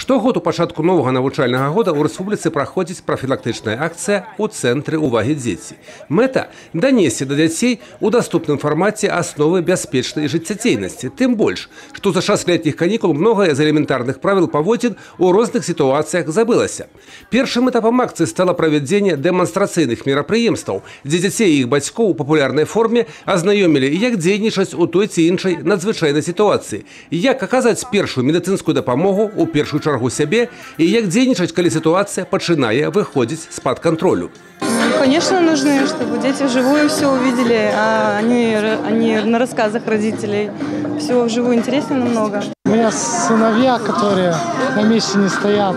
Штогод у пачатку новага навучальнага года ў рэспубліцы праходзіць прафілактычная акцыя ў цэнтры ўвагі дзеці. Мэта – данесці да дзяцей у даступным фармаце асновы бяспечнай жыццядзейнасці. Тым больш, што за час летніх канікул многае з элементарных правіл паводзін у розных сітуацыях забылася. Першым этапам акцыі стала правядзенне дэманстрацыйных мерапрыемстваў, дзе дзяцей і іх бацькоў у папулярнай форме азнаёмілі, як дзейнічаць у той ці іншай надзвычайнай сітуацыі, як аказаць першую медыцынскую дапамогу у першую чаргу сябе і як дзейнічаць, калі сітуацыя пачынае выходзіць з-пад контролю. Конечно, нужны, чтобы дети вживую все увидели, а не на рассказах родителей. Все вживую интереснее намного. У меня сыновья, которые на месте не стоят.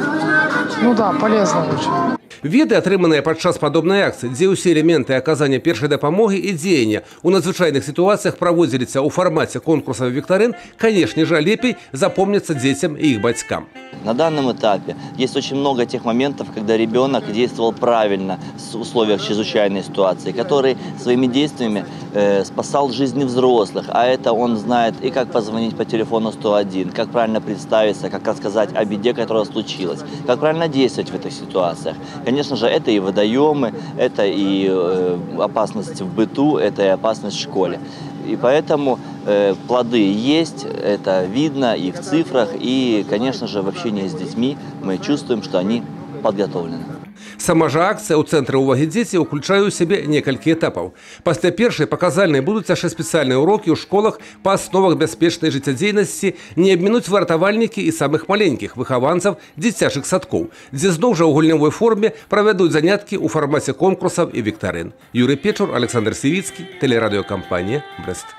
Ну да, полезно очень. Веды, атрыманыя падчас падобнай акцыі, дзе ўсе элементы аказання першай дапамогі і дзеяння у надзвычайных сітуацыях праводзіліся ў фармаце конкурсаў і віктарын, конечно же, лепей запомняцца дзецям и их бацькам. На данном этапе есть очень много тех моментов, когда ребенок действовал правильно в условиях чрезвычайной ситуации, который своими действиями спасал жизни взрослых, а это он знает и как позвонить по телефону 101, как правильно представиться, как рассказать о беде, которая случилась, как правильно действовать в этих ситуациях. Конечно же, это и водоемы, это и опасность в быту, это и опасность в школе. И поэтому плоды есть, это видно и в цифрах, и, конечно же, в общении с детьми мы чувствуем, что они подготовлены. Сама жа акцыя ў цэнтры ўвагі дзеці ўключае ў сябе некалькі этапаў. Пасля першай паказальнай будуць яшчэ спецыяльныя урокі ў школах па асновах бяспечнай жыццядзейнасці, не абмінуць выратавальнікі і самых маленькіх выхаванцаў дзіцячых садкоў, дзе зноў жа ў гульнявой форме правядуць заняткі ў фармаце конкурсаў і віктарын. Юрый Печур, Александр Сівіцкі, тэлерадыёкампанія «Брэст».